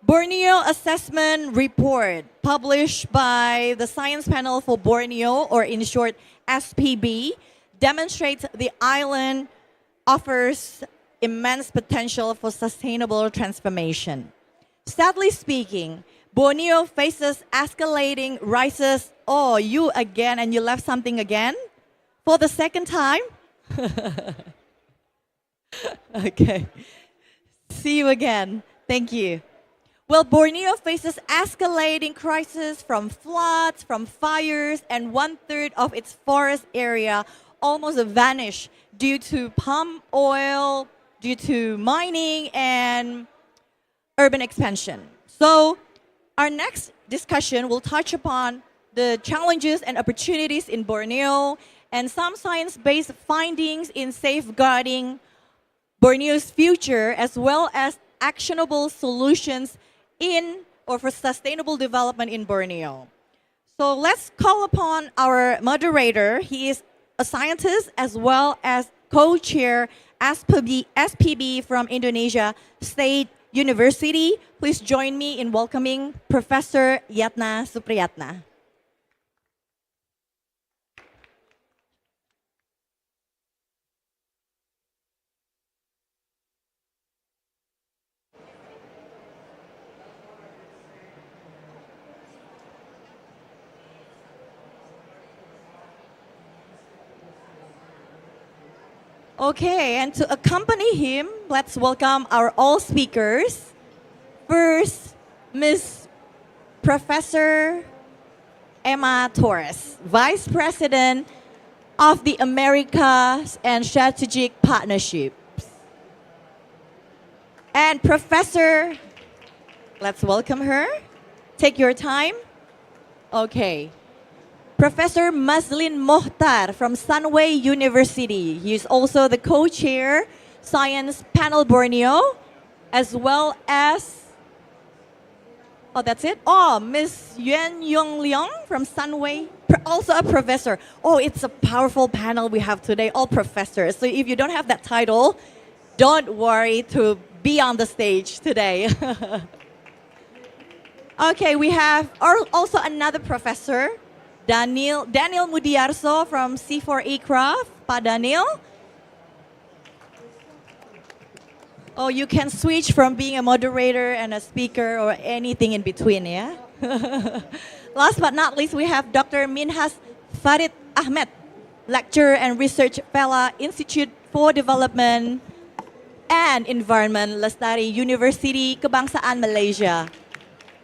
Borneo Assessment Report, published by the Science Panel for Borneo, or in short, SPB, demonstrates the island offers immense potential for sustainable transformation. Sadly speaking, Borneo faces escalating rises. Oh, you again, and you left something again? For the second time? Okay. See you again. Thank you. Well, Borneo faces escalating crises from floods, from fires, and 1/3 of its forest area almost vanished due to palm oil, due to mining, and urban expansion. So our next discussion will touch upon the challenges and opportunities in Borneo and some science-based findings in safeguarding Borneo's future, as well as actionable solutions in or for sustainable development in Borneo. So let's call upon our moderator. He is a scientist as well as co-chair SPB from Indonesia State University. Please join me in welcoming Professor Yatna Supriyatna. Okay, and to accompany him, let's welcome our all speakers. First, Ms. Professor Emma Torres, Vice President of the Americas and Strategic Partnerships. And Professor, let's welcome her. Take your time. Okay. Professor Maslin Mohtar from Sunway University. He is also the co-chair, Science Panel Borneo, as well as, oh, that's it? Oh, Ms. Yuen Yoong Leong from Sunway, also a professor. Oh, it's a powerful panel we have today, all professors. So if you don't have that title, don't worry to be on the stage today. Okay, we have also another professor, Daniel Mudiarso from C4E Craft. Pak Daniel. Oh, you can switch from being a moderator and a speaker or anything in between, yeah? Last but not least, we have Dr. Minhas Farid Ahmed, lecturer and research fellow, Institute for Development and Environment, Lestari University, Kebangsaan Malaysia.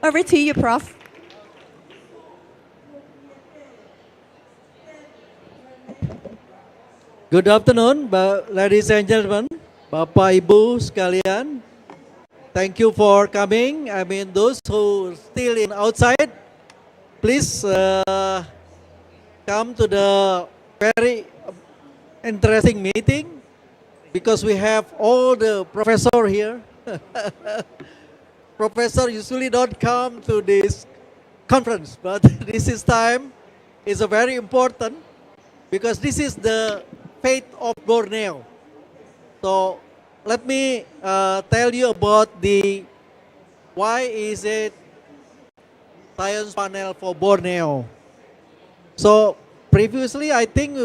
Over to you, Prof. Good afternoon, ladies and gentlemen, Bapak Ibu sekalian. Thank you for coming. I mean, those who still in outside, please come to the very interesting meeting because we have all the professor here. Professor usually don't come to this conference, but this is time is a very important because this is the fate of Borneo. So let me tell you about the why is it science panel for Borneo. So previously I think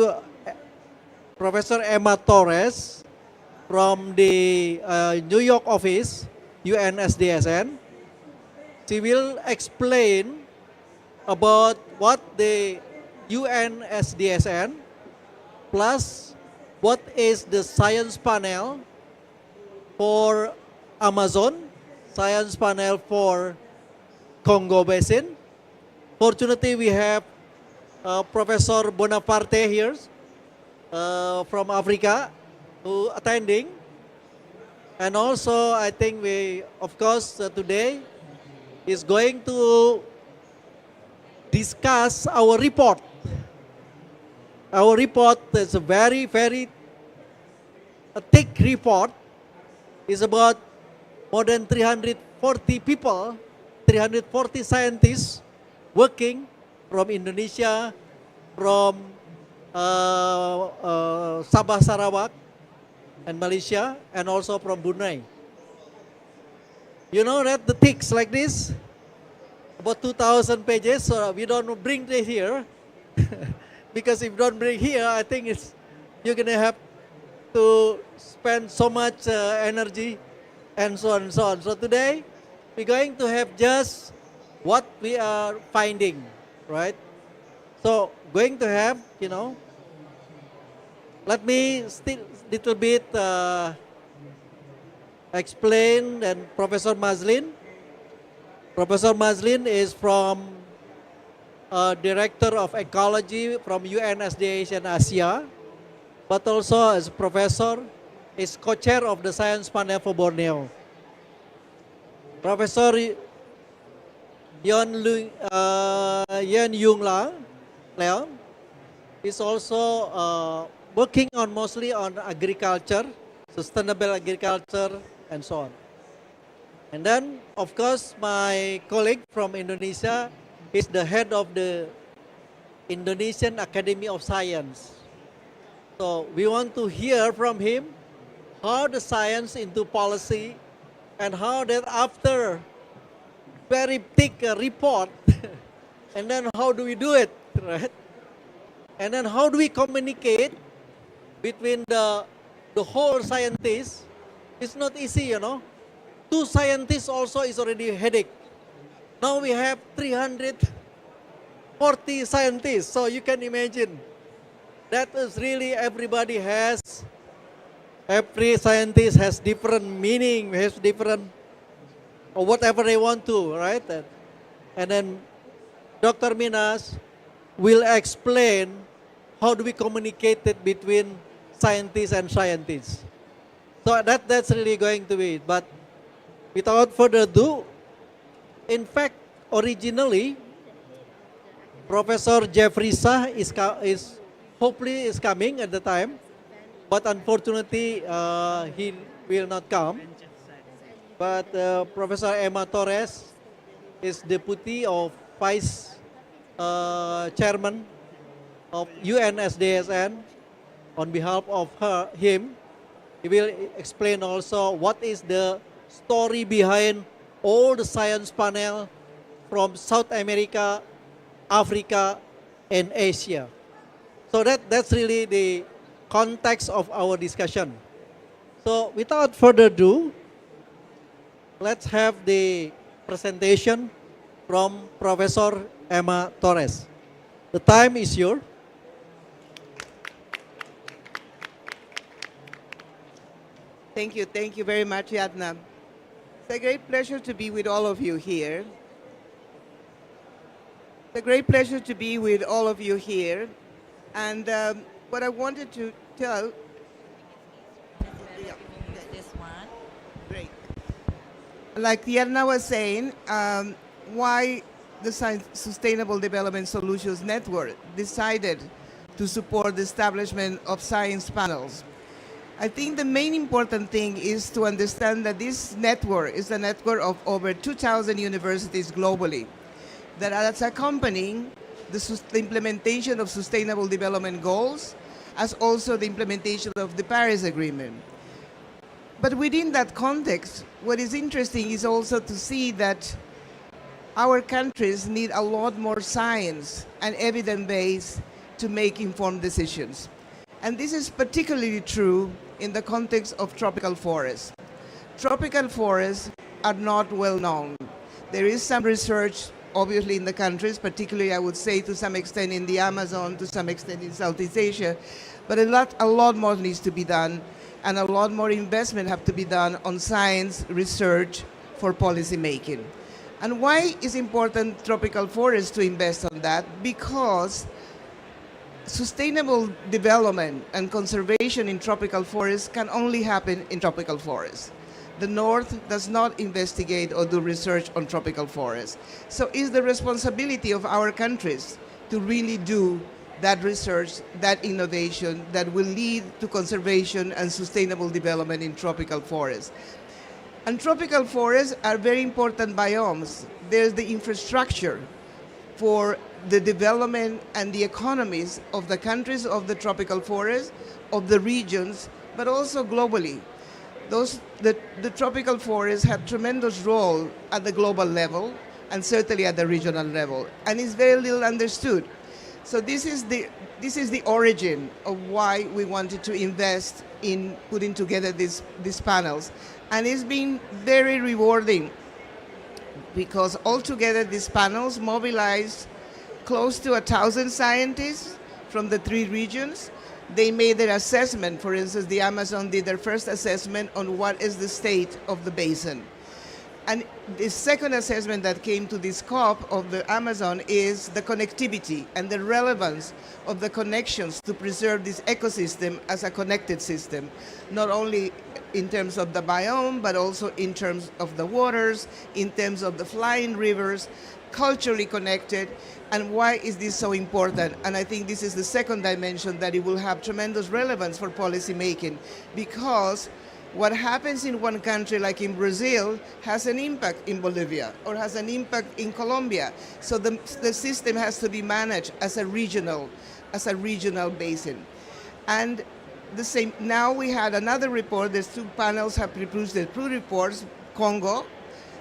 Professor Emma Torres from the New York office, UNSDSN, she will explain about what the UNSDSN plus what is the science panel for Amazon, science panel for Congo Basin. Fortunately, we have Professor Bonaparte here from Africa who attending. And also, I think we, of course, today is going to discuss our report. Our report is a very, very thick report. It's about more than 340 people, 340 scientists working from Indonesia, from Sabah Sarawak and Malaysia, and also from Brunei. You know that the ticks like this, about 2,000 pages, so we don't bring it here. Because if you don't bring here, I think you're gonna have to spend so much energy and so on and so on. So today, we're going to have just what we are finding, right? So going to have, let me still little bit explain. And Professor Mazlin is from Director of Ecology from UNSDA and Asia, but also as a professor, is co-chair of the Science Panel for Borneo. Professor Yuen Yoong Leong is also working on mostly on agriculture, sustainable agriculture, and so on. And then, of course, my colleague from Indonesia is the head of the Indonesian Academy of Science. So we want to hear from him how the science into policy and how that after very thick report and then how do we do it, right? And then how do we communicate between the whole scientists? It's not easy, Two scientists also is already a headache. Now we have 340 scientists, so you can imagine that is really every scientist has different meaning, has different or whatever they want to, right? And then Dr. Minas will explain how do we communicate it between scientists and scientists. So that's really going to be it. But without further ado, in fact, originally, Professor Jeffrey Sah is hopefully is coming at the time, but unfortunately he will not come. But Professor Emma Torres is deputy of vice chairman of UNSDSN. On behalf of him, he will explain also what is the story behind all the science panel from South America, Africa, and Asia. So that's really the context of our discussion. So without further ado, let's have the presentation from Professor Emma Torres. The time is yours. Thank you very much, Yatna. It's a great pleasure to be with all of you here. It's a great pleasure to be with all of you here. And what I wanted to tell... This one. Great. Like Yatna was saying, why the Sustainable Development Solutions Network decided to support the establishment of science panels. I think the main important thing is to understand that this network is a network of over 2,000 universities globally that are accompanying the implementation of Sustainable Development Goals, as also the implementation of the Paris Agreement. But within that context, what is interesting is also to see that our countries need a lot more science and evidence base to make informed decisions. And this is particularly true in the context of tropical forests. Tropical forests are not well known. There is some research, obviously, in the countries, particularly, I would say, to some extent in the Amazon, to some extent in Southeast Asia, but a lot more needs to be done, and a lot more investment have to be done on science research for policy making. And why is important tropical forests to invest on that? Because sustainable development and conservation in tropical forests can only happen in tropical forests. The North does not investigate or do research on tropical forests. So it's the responsibility of our countries to really do that research, that innovation that will lead to conservation and sustainable development in tropical forests. And tropical forests are very important biomes. There's the infrastructure for the development and the economies of the countries of the tropical forests, of the regions, but also globally. the tropical forests have tremendous role at the global level and certainly at the regional level, and it's very little understood. So this is the origin of why we wanted to invest in putting together these panels, and it's been very rewarding because altogether these panels mobilized close to 1,000 scientists from the 3 regions. They made their assessment. For instance, the Amazon did their first assessment on what is the state of the basin. And the second assessment that came to this COP of the Amazon is the connectivity and the relevance of the connections to preserve this ecosystem as a connected system, not only in terms of the biome, but also in terms of the waters, in terms of the flying rivers, culturally connected. And why is this so important? And I think this is the second dimension, that it will have tremendous relevance for policy making, because what happens in one country, like in Brazil, has an impact in Bolivia or has an impact in Colombia. So the system has to be managed as a regional basin. And the same, now we had another report. There's 2 panels have produced their 2 reports. Congo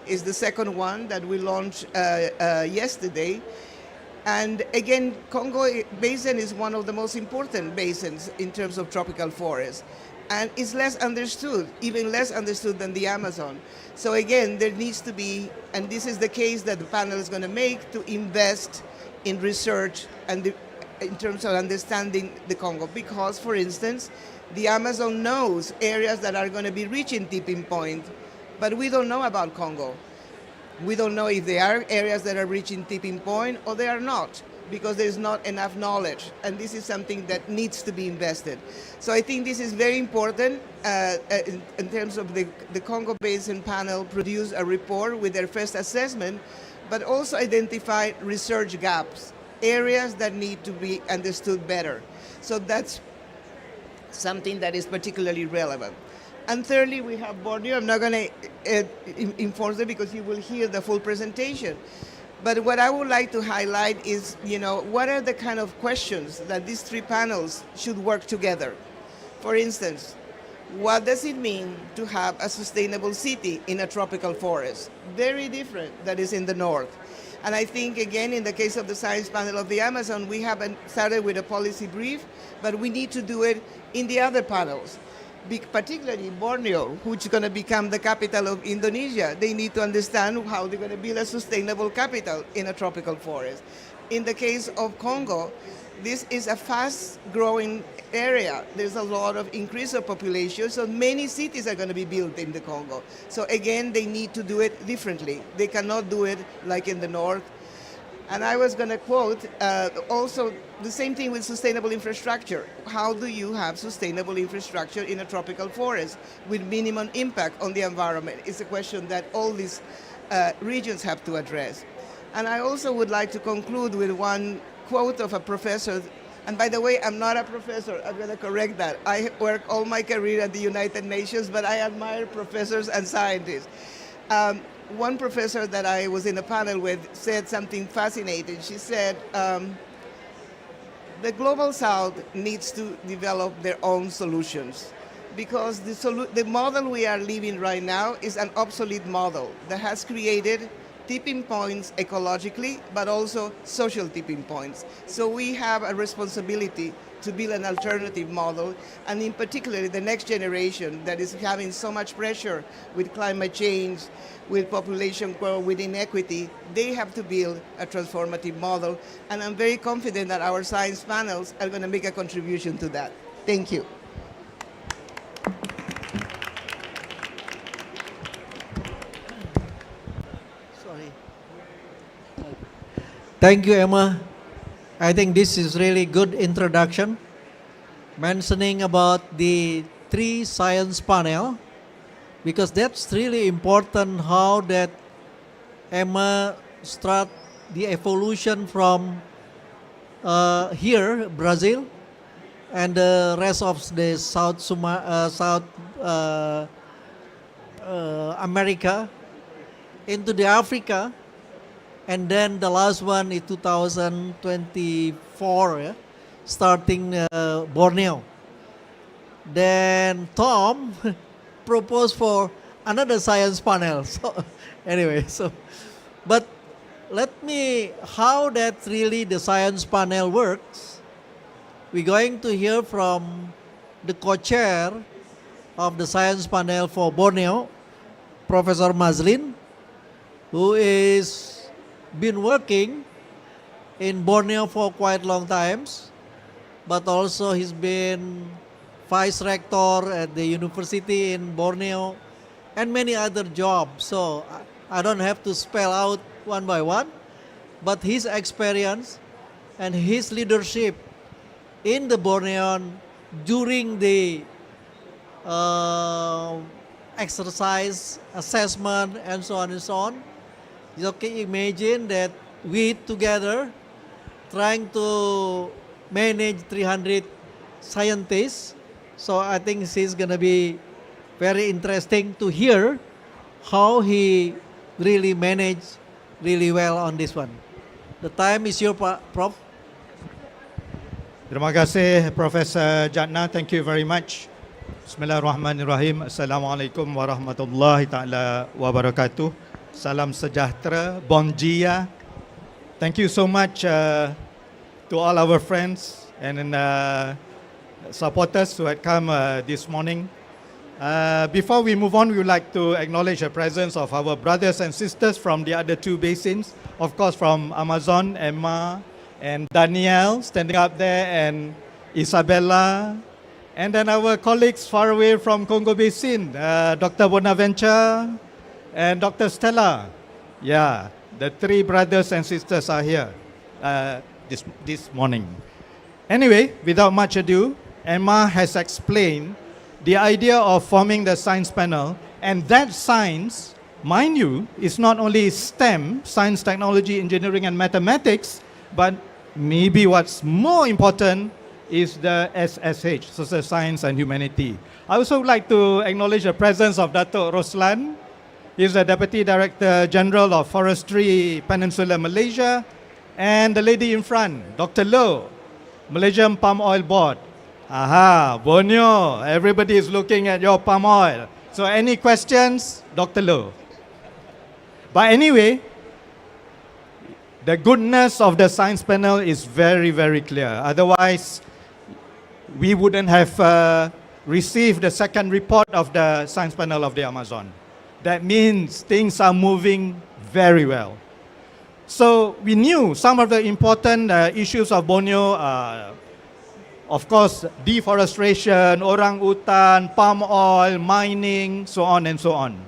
is the second one that we launched yesterday. And again, Congo Basin is one of the most important basins in terms of tropical forests. And it's less understood, even less understood than the Amazon. So again, there needs to be, and this is the case that the panel is going to make, to invest in research and in terms of understanding the Congo. Because, for instance, the Amazon knows areas that are going to be reaching tipping point, but we don't know about Congo. We don't know if there are areas that are reaching tipping point or they are not, because there's not enough knowledge. And this is something that needs to be invested. So I think this is very important in terms of the Congo Basin panel produced a report with their first assessment, but also identified research gaps, areas that need to be understood better. So that's something that is particularly relevant. And thirdly, we have Borneo. I'm not going to inform them because you will hear the full presentation. But what I would like to highlight is, what are the kind of questions that these 3 panels should work together? For instance, what does it mean to have a sustainable city in a tropical forest? Very different that is in the north. And I think, again, in the case of the science panel of the Amazon, we haven't started with a policy brief, but we need to do it in the other panels. Particularly Borneo, which is going to become the capital of Indonesia. They need to understand how they're going to build a sustainable capital in a tropical forest. In the case of Congo, this is a fast-growing area. There's a lot of increase of population, so many cities are going to be built in the Congo. So again, they need to do it differently. They cannot do it like in the north. And I was going to quote also the same thing with sustainable infrastructure. How do you have sustainable infrastructure in a tropical forest with minimum impact on the environment? It's a question that all these regions have to address. And I also would like to conclude with one quote of a professor. And by the way, I'm not a professor. I'm going to correct that. I worked all my career at the United Nations, but I admire professors and scientists. One professor that I was in a panel with said something fascinating. She said, the Global South needs to develop their own solutions, because the model we are living right now is an obsolete model that has created tipping points ecologically, but also social tipping points. So we have a responsibility to build an alternative model, and in particular the next generation that is having so much pressure with climate change, with population growth, with inequity. They have to build a transformative model, and I'm very confident that our science panels are going to make a contribution to that. Thank you. Sorry. Thank you, Emma. I think this is really good introduction, mentioning about the 3 science panel, because that's really important how that Emma start the evolution from here, Brazil, and the rest of the South America into the Africa. And then the last one is 2024, yeah, starting Borneo. Then Tom propose for another science panel. So anyway, but how that really the science panel works. We're going to hear from the co-chair of the science panel for Borneo, Professor Mazlin, who is been working in Borneo for quite long times, but also he's been vice rector at the university in Borneo and many other jobs. So I don't have to spell out one by one, but his experience and his leadership in the Bornean during the exercise, assessment, and so on and so on. You can imagine that we together trying to manage 300 scientists. So I think it's going to be very interesting to hear how he really managed really well on this one. The time is your Prof. Terima kasih Professor Jatna. Thank you very much. Bismillahirrahmanirrahim. Assalamualaikum warahmatullahi taala wabarakatuh. Salam sejahtera. Bon dia. Thank you so much to all our friends and supporters who had come this morning. Before we move on, we would like to acknowledge the presence of our brothers and sisters from the other two basins. Of course, from Amazon, Emma and Danielle standing up there, and Isabella. And then our colleagues far away from Congo Basin, Dr. Bonaventure and Dr. Stella. Yeah, the three brothers and sisters are here this morning. Anyway, without much ado, Emma has explained the idea of forming the science panel, and that science, mind you, is not only STEM, science, technology, engineering, and mathematics, but maybe what's more important is the SSH, Social Science and Humanity. I also would like to acknowledge the presence of Dato' Roslan. He's the Deputy Director General of Forestry Peninsula Malaysia, and the lady in front, Dr. Low, Malaysian Palm Oil Board. Aha, Borneo, everybody is looking at your palm oil. So any questions, Dr. Low? But anyway, the goodness of the science panel is very, very clear. Otherwise, we wouldn't have received the second report of the science panel of the Amazon. That means things are moving very well. So we knew some of the important issues of Borneo, of course, deforestation, orang-utan, palm oil, mining, so on and so on.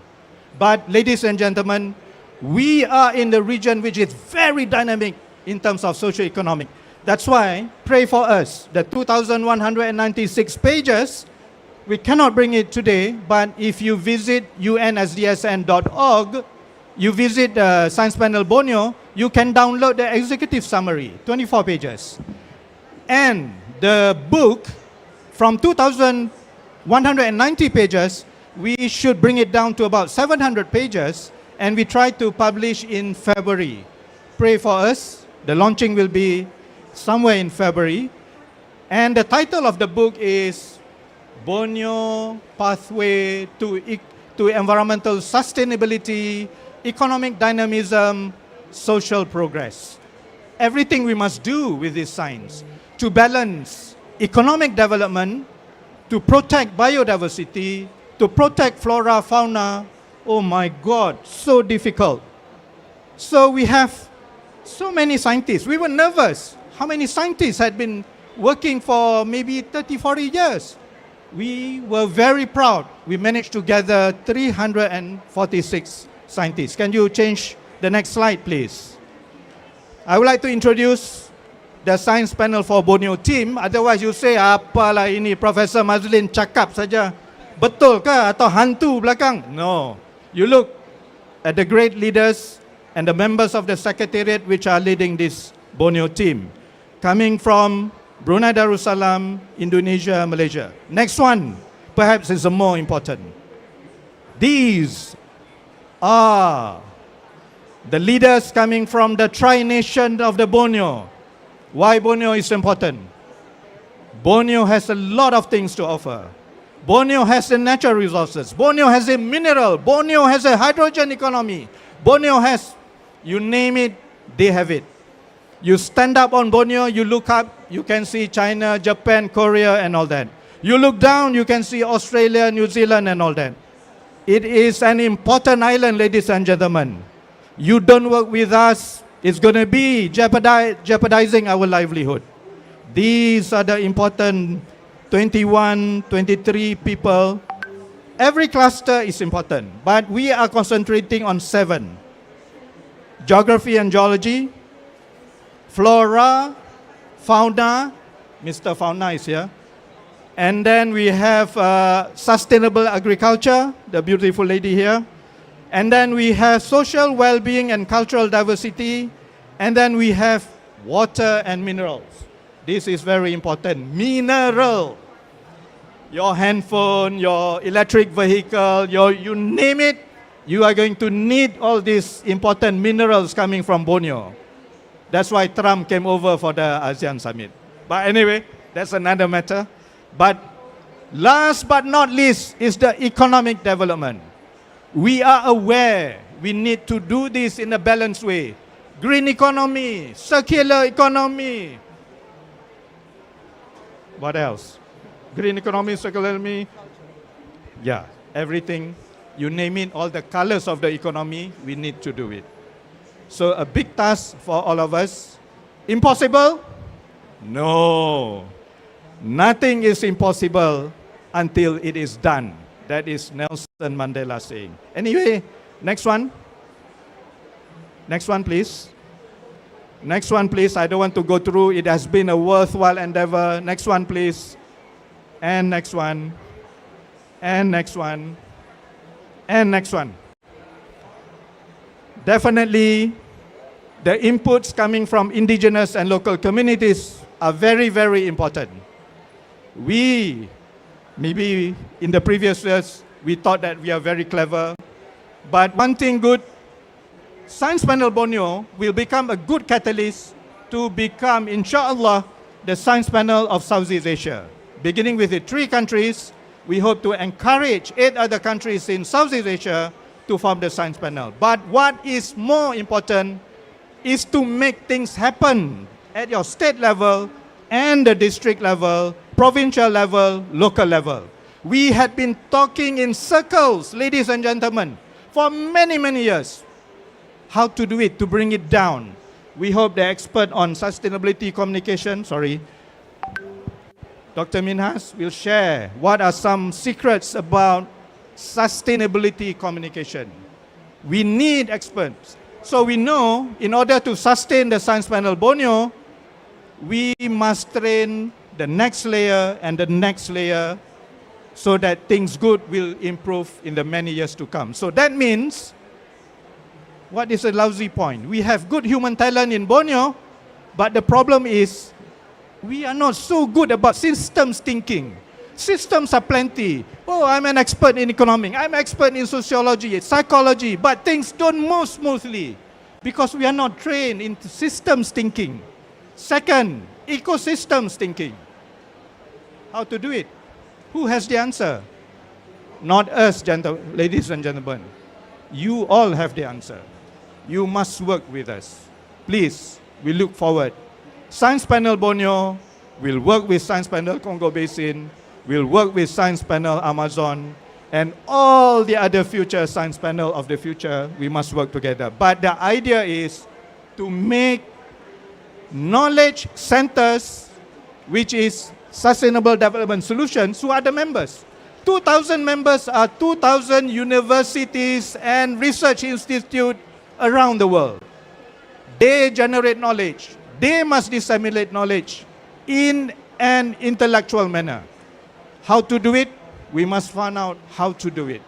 But ladies and gentlemen, we are in the region which is very dynamic in terms of socio-economic. That's why, pray for us. The 2,196 pages, we cannot bring it today, but if you visit unsdsn.org, you visit the Science Panel Borneo, you can download the executive summary, 24 pages. And the book, from 2,190 pages, we should bring it down to about 700 pages, and we try to publish in February. Pray for us. The launching will be somewhere in February. And the title of the book is Borneo Pathway to Environmental Sustainability, Economic Dynamism, Social Progress. Everything we must do with this science to balance economic development, to protect biodiversity, to protect flora, fauna. Oh my God, so difficult. So we have so many scientists. We were nervous. How many scientists had been working for maybe 30, 40 years? We were very proud. We managed to gather 346 scientists. Can you change the next slide, please? I would like to introduce the science panel for Borneo team. Otherwise you say, apalah ini Professor Mazlin cakap saja. Betul ke atau hantu belakang? No. You look at the great leaders and the members of the secretariat which are leading this Borneo team, coming from Brunei Darussalam, Indonesia, Malaysia. Next one, perhaps is the more important. These are the leaders coming from the tri-nation of the Borneo. Why Borneo is important? Borneo has a lot of things to offer. Borneo has the natural resources. Borneo has a mineral. Borneo has a hydrogen economy. Borneo has, you name it, they have it. You stand up on Borneo, you look up, you can see China, Japan, Korea, and all that. You look down, you can see Australia, New Zealand, and all that. It is an important island, ladies and gentlemen. You don't work with us, it's going to be jeopardizing our livelihood. These are the important 21, 23 people. Every cluster is important, but we are concentrating on 7. Geography and geology, flora, fauna, Mr. Fauna is here. And then we have sustainable agriculture, the beautiful lady here. And then we have social well-being and cultural diversity. And then we have water and minerals. This is very important. Mineral. Your handphone, your electric vehicle, you name it, you are going to need all these important minerals coming from Borneo. That's why Trump came over for the ASEAN summit. But anyway, that's another matter. But last but not least is the economic development. We are aware we need to do this in a balanced way. Green economy, circular economy. What else? Green economy, circular economy. Yeah, everything. You name it, all the colors of the economy, we need to do it. So a big task for all of us. Impossible? No. Nothing is impossible until it is done. That is Nelson Mandela saying. Anyway, next one. Next one, please. Next one, please. I don't want to go through. It has been a worthwhile endeavor. Next one, please. And next one. And next one. And next one. Definitely, the inputs coming from indigenous and local communities are very, very important. We, maybe in the previous years, we thought that we are very clever. But one thing good, Science Panel Borneo will become a good catalyst to become, inshallah, the Science Panel of Southeast Asia. Beginning with the 3 countries, we hope to encourage 8 other countries in Southeast Asia to form the Science Panel. But what is more important is to make things happen at your state level and the district level, provincial level, local level. We had been talking in circles, ladies and gentlemen, for many, many years. How to do it, to bring it down. We hope the expert on sustainability communication, Dr. Minhas will share what are some secrets about sustainability communication. We need experts. So we know in order to sustain the Science Panel Borneo, we must train the next layer and the next layer so that things good will improve in the many years to come. So that means, what is a lousy point? We have good human talent in Borneo, but the problem is we are not so good about systems thinking. Systems are plenty. Oh, I'm an expert in economics. I'm an expert in sociology, psychology, but things don't move smoothly because we are not trained in systems thinking. Second, ecosystems thinking. How to do it? Who has the answer? Not us, ladies and gentlemen. You all have the answer. You must work with us. Please, we look forward. Science Panel Borneo will work with Science Panel Congo Basin, will work with Science Panel Amazon, and all the other future Science Panel of the future, we must work together. But the idea is to make knowledge centers, which is Sustainable Development Solutions, who are the members. 2,000 members are 2,000 universities and research institutes around the world. They generate knowledge. They must disseminate knowledge in an intellectual manner. How to do it? We must find out how to do it.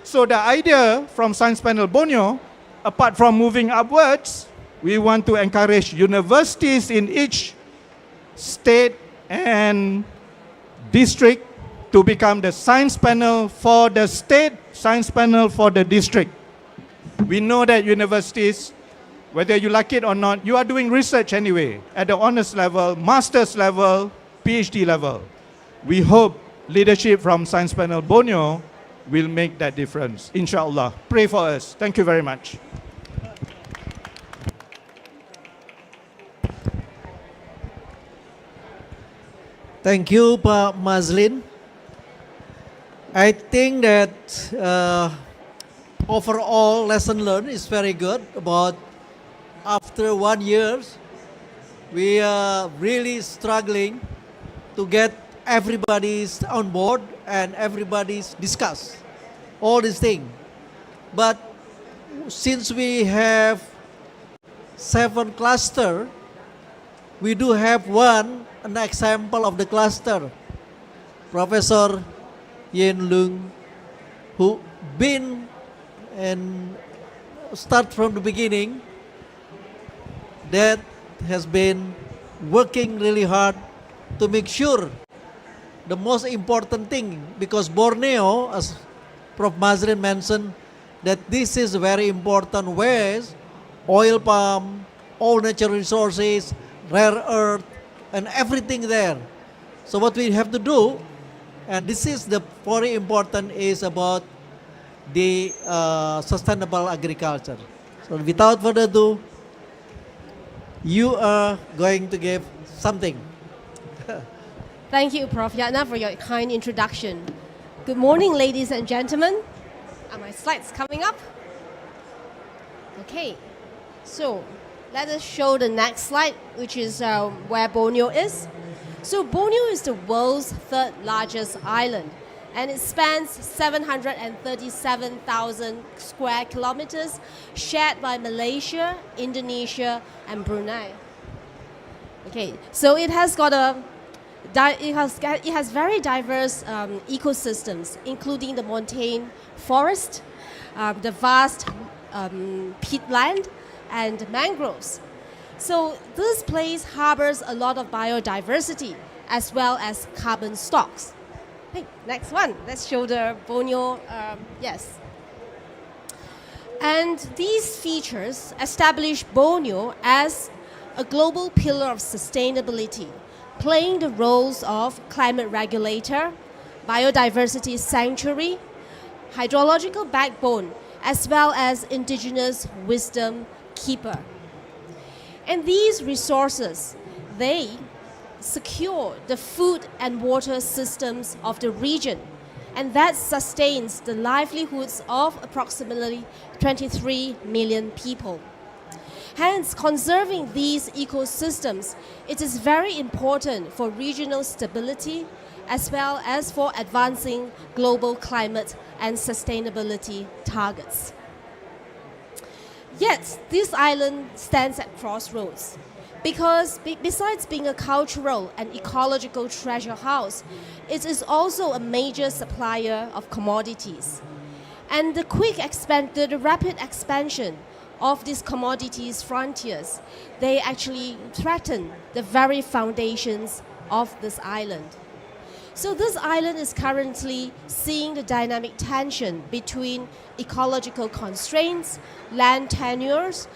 So the idea from Science Panel Borneo, apart from moving upwards, we want to encourage universities in each state and district to become the Science Panel for the state, Science Panel for the district. We know that universities, whether you like it or not, you are doing research anyway, at the honors level, master's level, PhD level. We hope leadership from Science Panel Borneo will make that difference. Inshallah. Pray for us. Thank you very much. Thank you, Pak Mazlin. I think that overall lesson learned is very good about after 1 year, we are really struggling to get everybody's on board and everybody's discuss all these things. But since we have 7 cluster, we do have an example of the cluster, Professor Yuen Leong, who been and start from the beginning, that has been working really hard to make sure the most important thing, because Borneo, as Prof. Mazrin mentioned, that this is very important ways, oil palm, all natural resources, rare earth, and everything there. So what we have to do, and this is the very important, is about the sustainable agriculture. So without further ado, you are going to give something. Thank you, Prof. Yatna, for your kind introduction. Good morning, ladies and gentlemen. Are my slides coming up? Okay, so let us show the next slide, which is where Borneo is. So Borneo is the world's 3rd largest island, and it spans 737,000 square kilometers, shared by Malaysia, Indonesia, and Brunei. Okay, so it has very diverse ecosystems, including the montane forest, the vast peatland, and mangroves. So this place harbors a lot of biodiversity as well as carbon stocks. Hey, next one. Let's show the Borneo. Yes. And these features establish Borneo as a global pillar of sustainability, playing the roles of climate regulator, biodiversity sanctuary, hydrological backbone, as well as indigenous wisdom keeper. And these resources, they secure the food and water systems of the region, and that sustains the livelihoods of approximately 23 million people. Hence, conserving these ecosystems, it is very important for regional stability as well as for advancing global climate and sustainability targets. Yet, this island stands at crossroads because besides being a cultural and ecological treasure house, it is also a major supplier of commodities. And the rapid expansion of these commodities frontiers, they actually threaten the very foundations of this island. So this island is currently seeing the dynamic tension between ecological constraints, land tenures,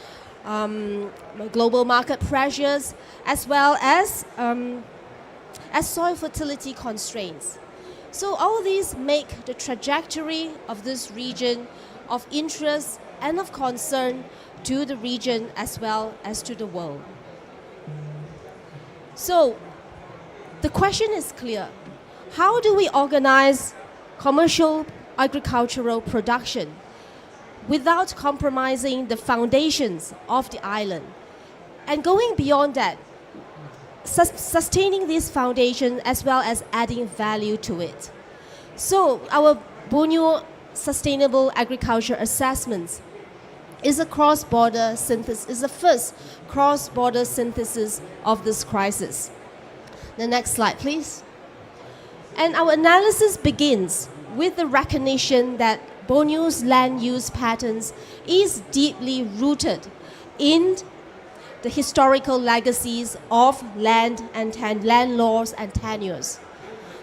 global market pressures, as well as soil fertility constraints. So all these make the trajectory of this region of interest and of concern to the region as well as to the world. So the question is clear. How do we organize commercial agricultural production without compromising the foundations of the island? And going beyond that, sustaining this foundation as well as adding value to it. So our Borneo Sustainable Agriculture Assessments is a cross-border synthesis, is the first cross-border synthesis of this crisis. The next slide, please. And our analysis begins with the recognition that Borneo's land use patterns is deeply rooted in the historical legacies of land laws and tenures.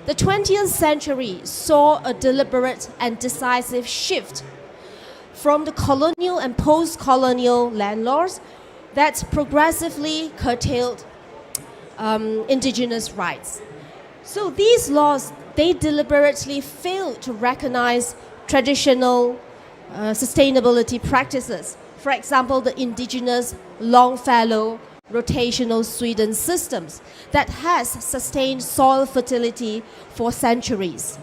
The 20th century saw a deliberate and decisive shift from the colonial and post-colonial land laws that progressively curtailed indigenous rights. So these laws they deliberately failed to recognize traditional sustainability practices. For example, the indigenous Longfellow rotational Sweden systems that has sustained soil fertility for centuries.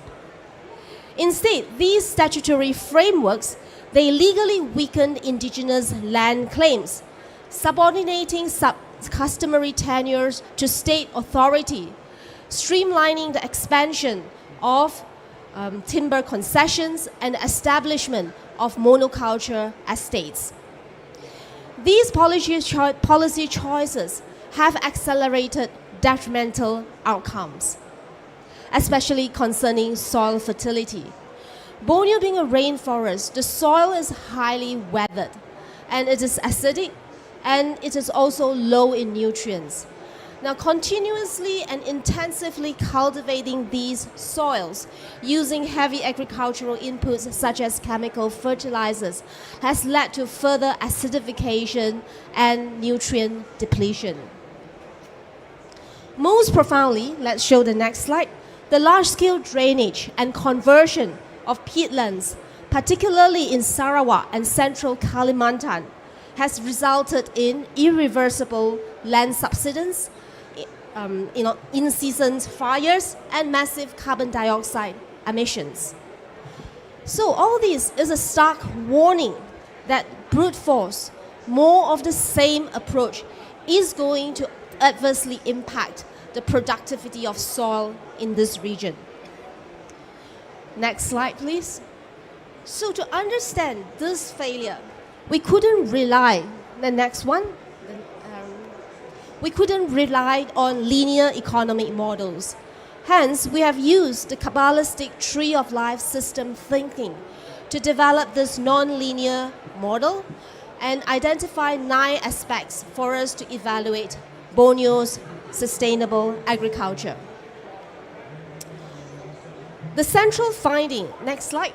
Instead, these statutory frameworks, they legally weakened indigenous land claims, subordinating customary tenures to state authority, streamlining the expansion of timber concessions and establishment of monoculture estates. These policy choices have accelerated detrimental outcomes, especially concerning soil fertility. Borneo being a rainforest, the soil is highly weathered, and it is acidic, and it is also low in nutrients. Now, continuously and intensively cultivating these soils using heavy agricultural inputs such as chemical fertilizers has led to further acidification and nutrient depletion. Most profoundly, let's show the next slide, the large-scale drainage and conversion of peatlands, particularly in Sarawak and central Kalimantan, has resulted in irreversible land subsidence, in-season fires, and massive carbon dioxide emissions. So all this is a stark warning that brute force, more of the same approach, is going to adversely impact the productivity of soil in this region. Next slide, please. So to understand this failure, we couldn't rely, the next one, we couldn't rely on linear economic models. Hence, we have used the Kabbalistic tree of life system thinking to develop this non-linear model and identify 9 aspects for us to evaluate Borneo's sustainable agriculture. The central finding, next slide.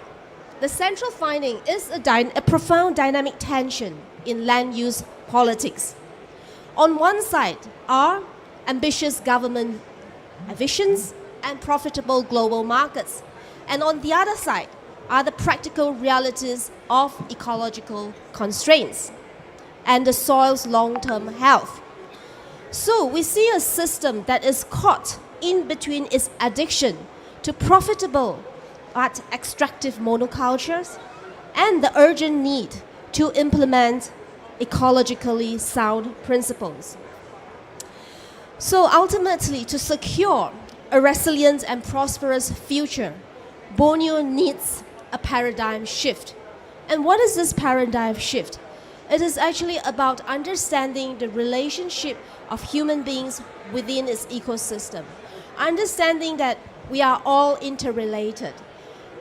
The central finding is a profound dynamic tension in land use politics. On one side are ambitious government visions and profitable global markets. And on the other side are the practical realities of ecological constraints and the soil's long-term health. So we see a system that is caught in between its addiction to profitable but extractive monocultures and the urgent need to implement ecologically sound principles. So ultimately, to secure a resilient and prosperous future, Borneo needs a paradigm shift. And what is this paradigm shift? It is actually about understanding the relationship of human beings within its ecosystem, understanding that we are all interrelated.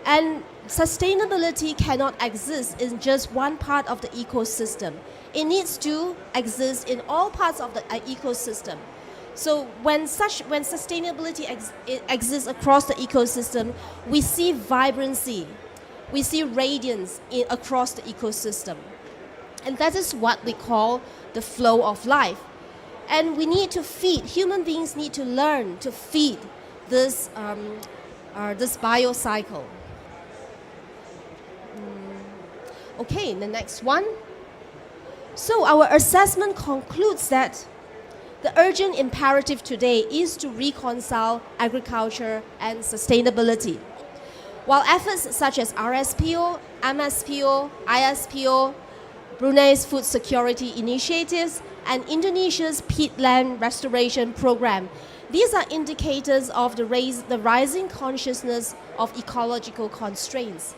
And sustainability cannot exist in just one part of the ecosystem. It needs to exist in all parts of the ecosystem. So when sustainability exists across the ecosystem, we see vibrancy, we see radiance across the ecosystem. And that is what we call the flow of life. And we need to feed, human beings need to learn to feed this biocycle. Okay, the next one. So our assessment concludes that the urgent imperative today is to reconcile agriculture and sustainability. While efforts such as RSPO, MSPO, ISPO, Brunei's food security initiatives, and Indonesia's peatland restoration program, these are indicators of the rising consciousness of ecological constraints.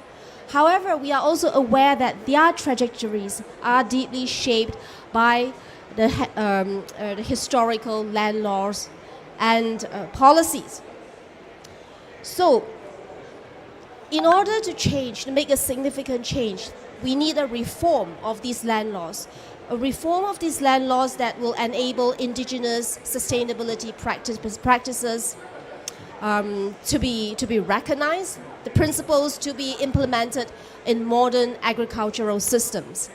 However, we are also aware that their trajectories are deeply shaped by the historical land laws and policies. So, in order to change, to make a significant change, we need a reform of these land laws. A reform of these land laws that will enable indigenous sustainability practices to be recognized, the principles to be implemented in modern agricultural systems.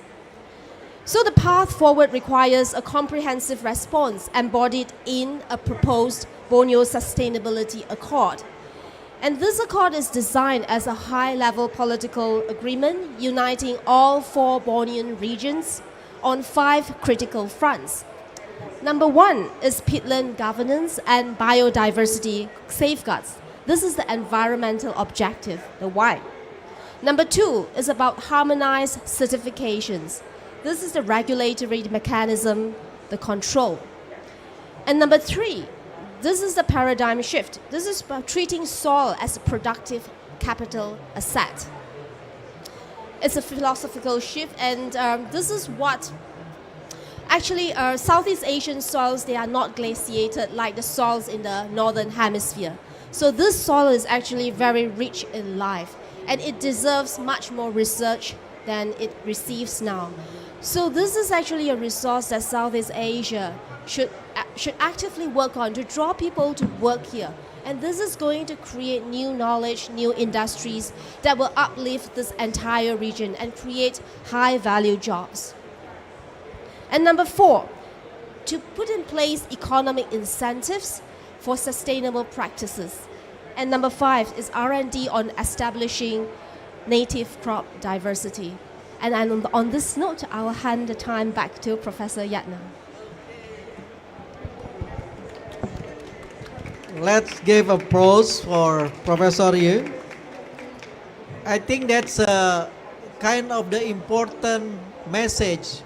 So the path forward requires a comprehensive response embodied in a proposed Borneo Sustainability Accord. And this accord is designed as a high-level political agreement uniting all 4 Bornean regions on 5 critical fronts. Number 1 is peatland governance and biodiversity safeguards. This is the environmental objective, the Y. Number 2 is about harmonized certifications. This is the regulatory mechanism, the control. And number 3, this is the paradigm shift. This is about treating soil as a productive capital asset. It's a philosophical shift, and this is what actually Southeast Asian soils, they are not glaciated like the soils in the northern hemisphere. So this soil is actually very rich in life, and it deserves much more research than it receives now. So this is actually a resource that Southeast Asia should actively work on to draw people to work here. And this is going to create new knowledge, new industries that will uplift this entire region and create high-value jobs. And number 4, to put in place economic incentives for sustainable practices. And number 5 is R&D on establishing native crop diversity. And on this note, I will hand the time back to Professor Yatna. Let's give applause for Professor Yu. I think that's kind of the important message,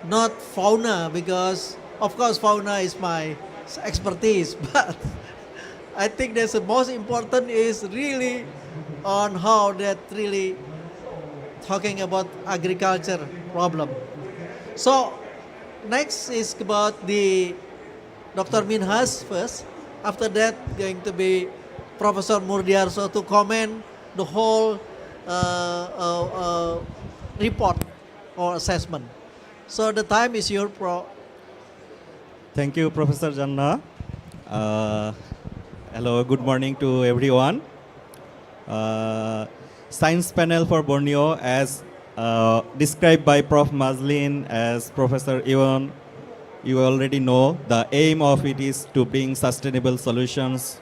not fauna, because of course fauna is my expertise, but I think that's the most important is really on how that really talking about agriculture problem. So next is about the Dr. Minhas first. After that, going to be Professor Murdiarso to comment the whole report or assessment. So the time is your pro. Thank you, Professor Janna. Hello, good morning to everyone. Science panel for Borneo, as described by Prof. Mazlin, as Professor Yuen, you already know, the aim of it is to bring sustainable solutions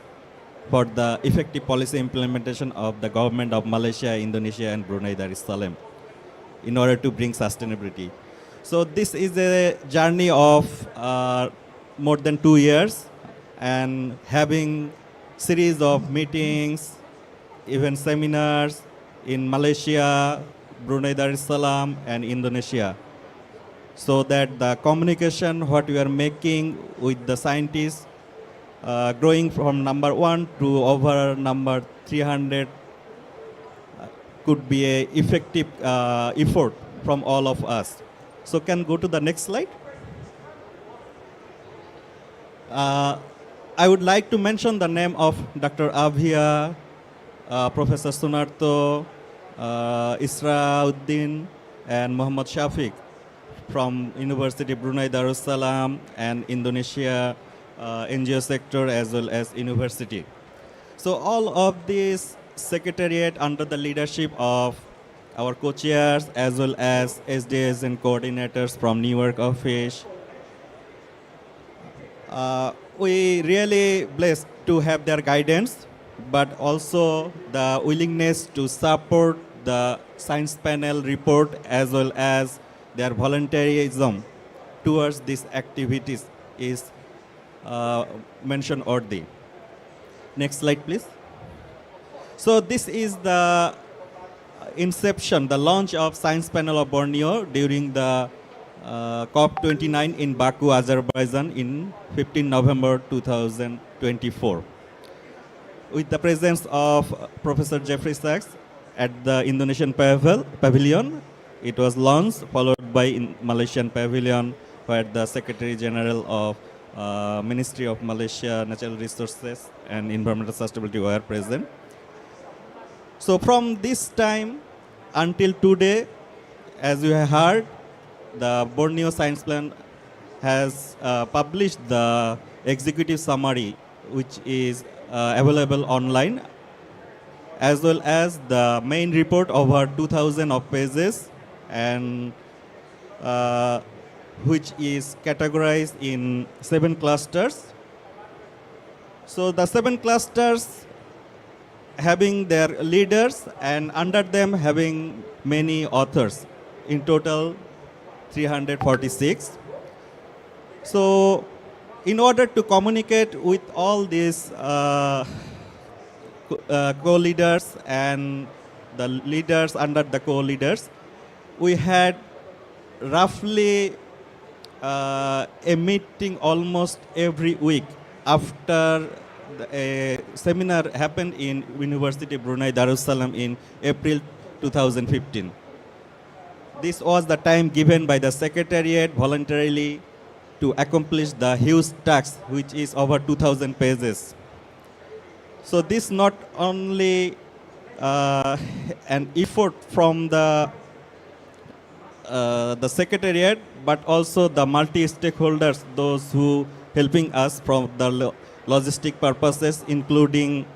for the effective policy implementation of the government of Malaysia, Indonesia, and Brunei Darussalam in order to bring sustainability. So this is a journey of more than 2 years, and having series of meetings, even seminars in Malaysia, Brunei Darussalam, and Indonesia, so that the communication what we are making with the scientists growing from number 1 to over number 300 could be a effective effort from all of us. So can go to the next slide. I would like to mention the name of Dr. Avia, Professor Sunarto, Israuddin, and Muhammad Shafiq from University Brunei Darussalam and Indonesia NGO sector as well as university. So all of this secretariat under the leadership of our co-chairs as well as SDs and coordinators from New York office. We really blessed to have their guidance, but also the willingness to support the science panel report as well as their volunteerism towards these activities is mentioned worthy. Next slide, please. So this is the inception, the launch of Science Panel of Borneo during the COP29 in Baku, Azerbaijan in 15 November 2024. With the presence of Professor Jeffrey Sachs at the Indonesian pavilion, it was launched, followed by Malaysian pavilion, where the Secretary General of Ministry of Malaysia Natural Resources and Environmental Sustainability were present. So from this time until today, as you have heard, the Borneo Science Plan has published the executive summary, which is available online, as well as the main report over 2,000 of pages, and which is categorized in 7 clusters. So the 7 clusters having their leaders and under them having many authors, in total 346. So in order to communicate with all these co-leaders and the leaders under the co-leaders, we had roughly a meeting almost every week after a seminar happened in University of Brunei Darussalam in April 2015. This was the time given by the Secretariat voluntarily to accomplish the huge task, which is over 2,000 pages. So this not only an effort from the Secretariat, but also the multi-stakeholders, those who helping us from the logistic purposes, including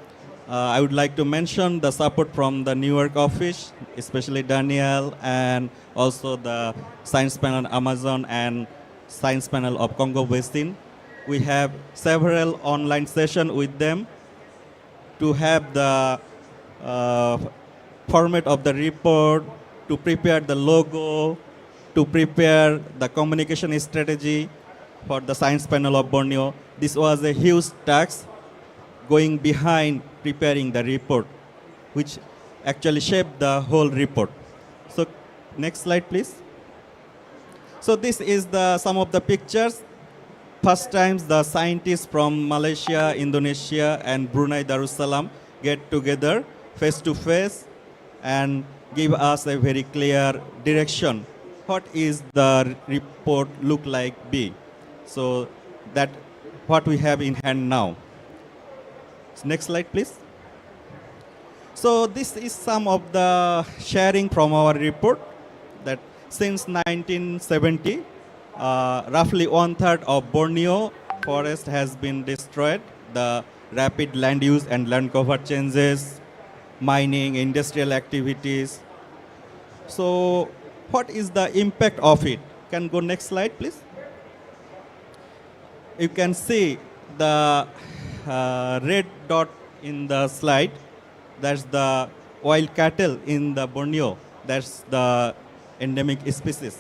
I would like to mention the support from the New York office, especially Daniel, and also the Science Panel Amazon and Science Panel of Congo Basin. We have several online sessions with them to have the format of the report, to prepare the logo, to prepare the communication strategy for the Science Panel of Borneo. This was a huge task going behind preparing the report, which actually shaped the whole report. So next slide, please. So this is some of the pictures. First times the scientists from Malaysia, Indonesia, and Brunei Darussalam get together face to face and give us a very clear direction. What is the report look like be? So that what we have in hand now. Next slide, please. So this is some of the sharing from our report that since 1970, roughly 1/3 of Borneo forest has been destroyed. The rapid land use and land cover changes, mining, industrial activities. So what is the impact of it? Can go next slide, please. You can see the red dot in the slide. That's the wild cattle in the Borneo. That's the endemic species.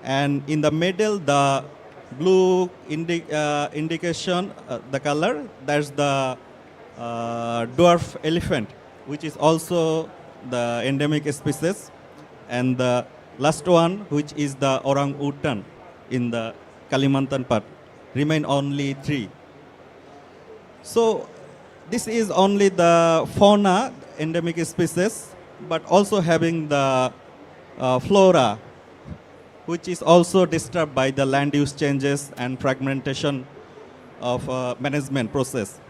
And in the middle, the blue indication, the color, that's the dwarf elephant, which is also the endemic species. And the last one, which is the orang-utan in the Kalimantan part, remain only 3. So this is only the fauna, endemic species, but also having the flora, which is also disturbed by the land use changes and fragmentation of management process.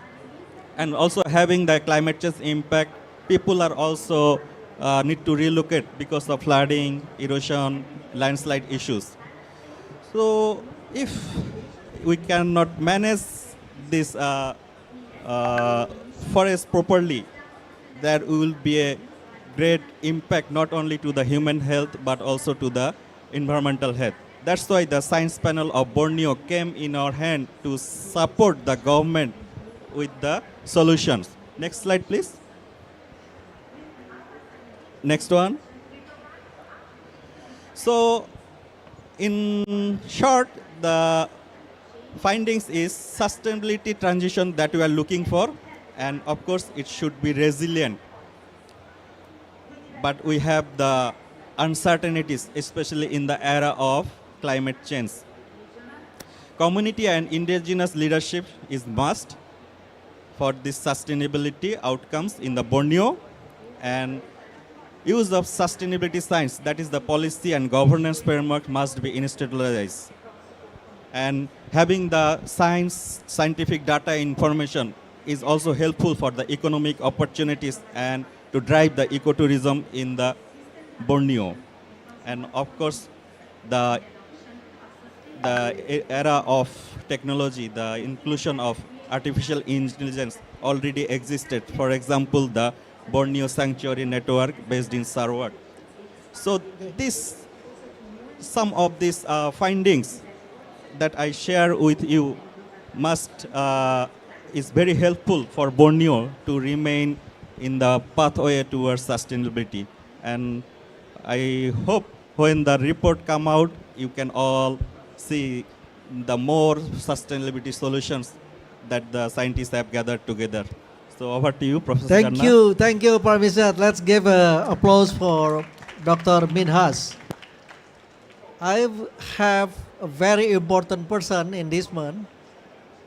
And also having the climate change impact, people are also need to relocate because of flooding, erosion, landslide issues. So if we cannot manage this forest properly, there will be a great impact not only to the human health but also to the environmental health. That's why the Science Panel of Borneo came in our hand to support the government with the solutions. Next slide, please. Next one. So in short, the findings is sustainability transition that we are looking for, and of course it should be resilient. But we have the uncertainties, especially in the era of climate change. Community and indigenous leadership is must for this sustainability outcomes in the Borneo, and use of sustainability science, that is the policy and governance framework, must be institutionalized. And having the scientific data information is also helpful for the economic opportunities and to drive the ecotourism in the Borneo. And of course, the era of technology, the inclusion of artificial intelligence already existed. For example, the Borneo Sanctuary Network based in Sarawak. So some of these findings that I share with you must is very helpful for Borneo to remain in the pathway towards sustainability. And I hope when the report come out, you can all see the more sustainability solutions that the scientists have gathered together. So over to you, Professor Thank Janna. thank you, Professor. Let's give applause for Dr. Minhas. I have a very important person in this month.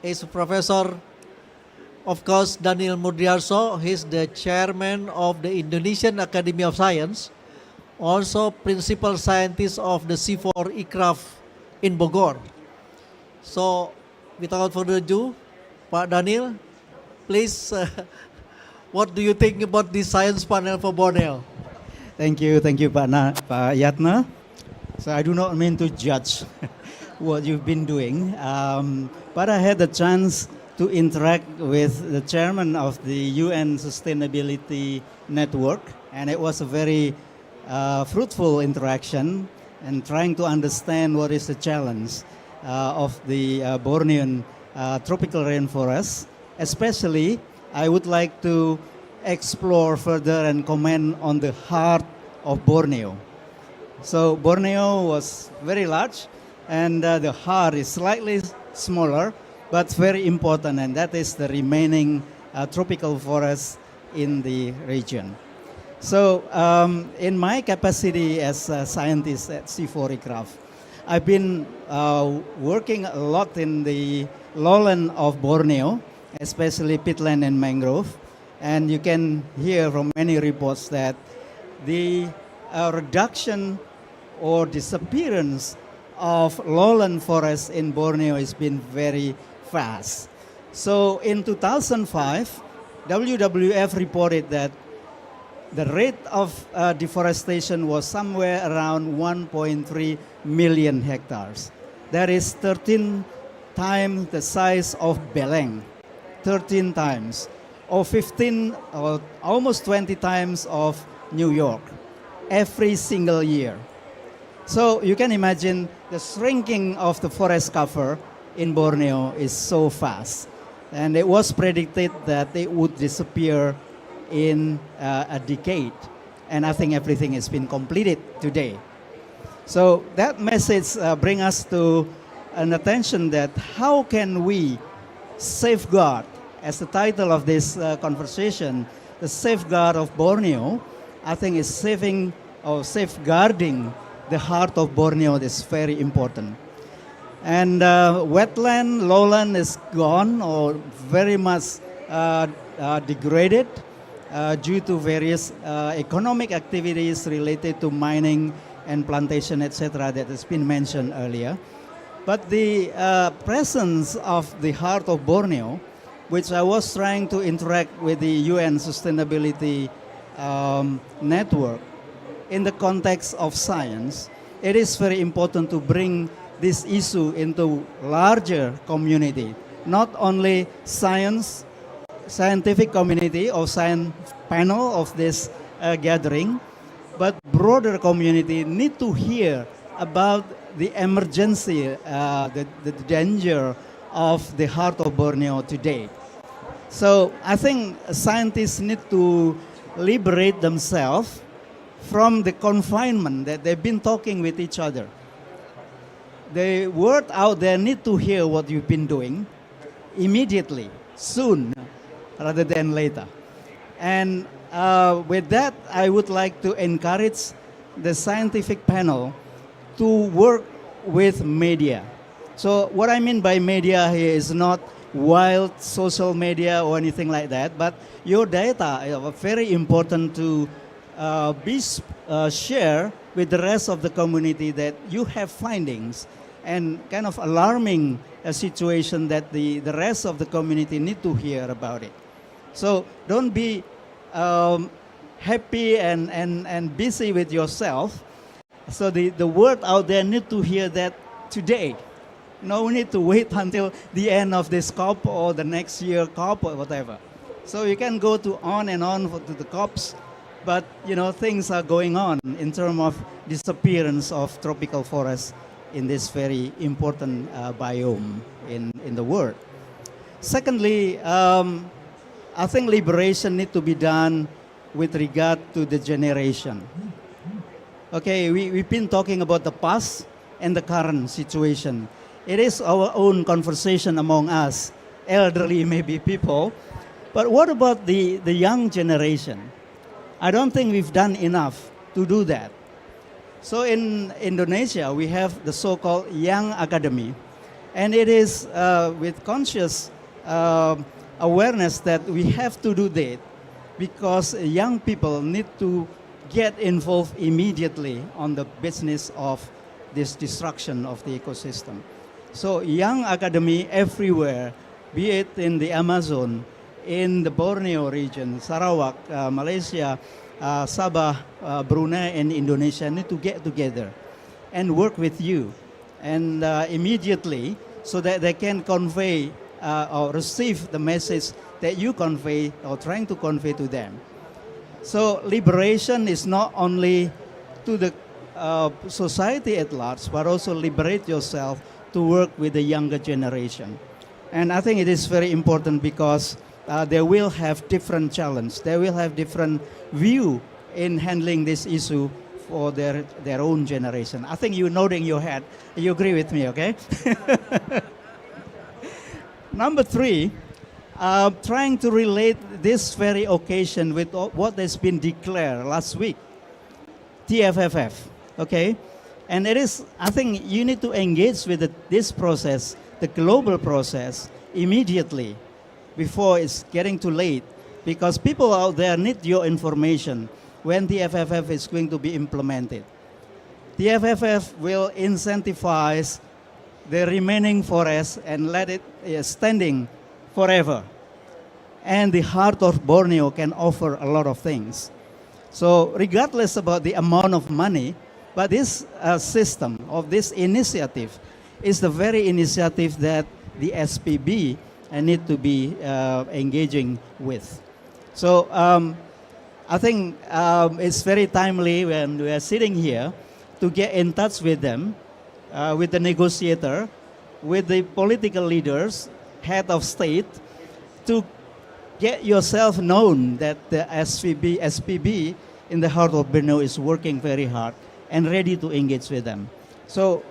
Is Professor, of course, Daniel Mudriarso. He's the chairman of the Indonesian Academy of Science, also principal scientist of the C4 ICRAF in Bogor. So, without further ado, Pak Daniel, please, what do you think about this science panel for Borneo? Thank you, Pak Yatna. So I do not mean to judge what you've been doing, but I had the chance to interact with the chairman of the UN Sustainability Network, and it was a very fruitful interaction and trying to understand what is the challenge of the Bornean tropical rainforest. Especially, I would like to explore further and comment on the heart of Borneo. So Borneo was very large, and the heart is slightly smaller, but very important, and that is the remaining tropical forest in the region. So in my capacity as a scientist at C4 ICRAF, I've been working a lot in the lowland of Borneo, especially peatland and mangrove. And you can hear from many reports that the reduction or disappearance of lowland forests in Borneo has been very fast. So in 2005, WWF reported that the rate of deforestation was somewhere around 1.3 million hectares. That is 13 times the size of Belém, 13 times, or 15 or almost 20 times of New York every single year. So you can imagine the shrinking of the forest cover in Borneo is so fast. And it was predicted that it would disappear in a decade. And I think everything has been completed today. So that message brings us to an attention that how can we safeguard, as the title of this conversation, the safeguard of Borneo, I think is saving or safeguarding the heart of Borneo is very important. And wetland, lowland is gone or very much degraded due to various economic activities related to mining and plantation, etc., that has been mentioned earlier. But the presence of the heart of Borneo, which I was trying to interact with the UN Sustainability Network in the context of science, it is very important to bring this issue into larger community, not only scientific community or science panel of this gathering, but broader community need to hear about the emergency, the danger of the heart of Borneo today. So I think scientists need to liberate themselves from the confinement that they've been talking with each other. The word out there need to hear what you've been doing immediately, soon, rather than later. And with that, I would like to encourage the scientific panel to work with media. So what I mean by media here is not wild social media or anything like that, but your data are very important to be shared with the rest of the community, that you have findings and kind of alarming a situation that the rest of the community need to hear about it. So don't be happy and busy with yourself. So the word out there need to hear that today. No need to wait until the end of this COP or the next year COP or whatever. So you can go to on and on to the COPs, but things are going on in terms of disappearance of tropical forests in this very important biome in the world. Secondly, I think liberation need to be done with regard to the generation. Okay, we've been talking about the past and the current situation. It is our own conversation among us, elderly maybe people. But what about the young generation? I don't think we've done enough to do that. So in Indonesia, we have the so-called Young Academy. And it is with conscious awareness that we have to do that because young people need to get involved immediately on the business of this destruction of the ecosystem. So Young Academy everywhere, be it in the Amazon, in the Borneo region, Sarawak, Malaysia, Sabah, Brunei, and Indonesia need to get together and work with you and immediately so that they can convey or receive the message that you convey or trying to convey to them. So liberation is not only to the society at large, but also liberate yourself to work with the younger generation. And I think it is very important because they will have different challenge. They will have different view in handling this issue for their own generation. I think you're nodding your head. You agree with me, okay? Number three, trying to relate this very occasion with what has been declared last week, TFFF, okay? And it is, I think you need to engage with this process, the global process, immediately before it's getting too late, because people out there need your information when the FFF is going to be implemented. The FFF will incentivize the remaining forest and let it standing forever. And the heart of Borneo can offer a lot of things. So regardless about the amount of money, but this system of this initiative is the very initiative that the SPB need to be engaging with. So I think it's very timely when we are sitting here to get in touch with them, with the negotiator, with the political leaders, head of state, to get yourself known that the SPB in the heart of Borneo is working very hard and ready to engage with them. So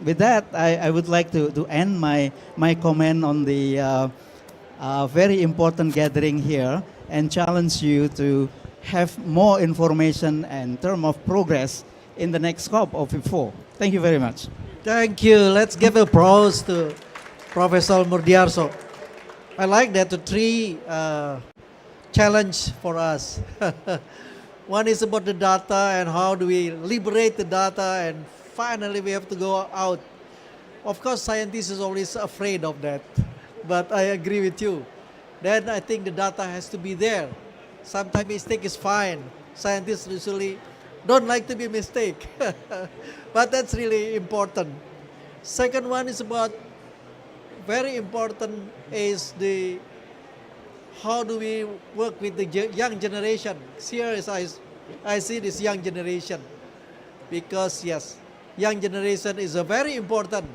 with that, I would like to end my comment on the very important gathering here and challenge you to have more information in terms of progress in the next COP of before. Thank you very much. Thank you. Let's give applause to Professor Murdiarso. I like that the three challenge for us. One is about the data and how do we liberate the data, and finally we have to go out. Of course, scientists is always afraid of that, but I agree with you. Then I think the data has to be there. Sometimes mistake is fine. Scientists usually don't like to be mistake, but that's really important. Second one is about, very important is the how do we work with the young generation. Here is I see this young generation, because yes, young generation is a very important.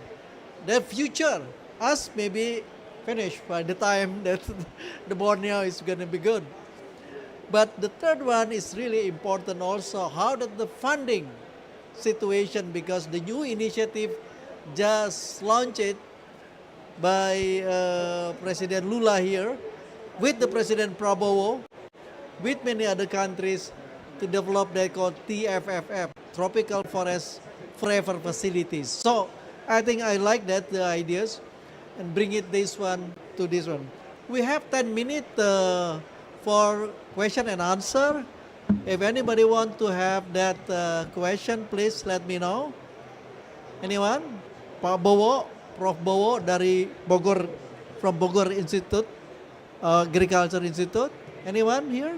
Their future, us may be finished by the time that the Borneo is going to be good. But the third one is really important also, how does the funding situation, because the new initiative just launched by President Lula here, with the President Prabowo, with many other countries, to develop that called TFFF, Tropical Forest Forever Facilities. So I think I like that, the ideas, and bring it this one to this one. We have 10 minutes for question and answer. If anybody want to have that question, please let me know. Anyone? Pak Bowo, Prof. Bowo dari Bogor, from Bogor Institute, Agriculture Institute. Anyone here?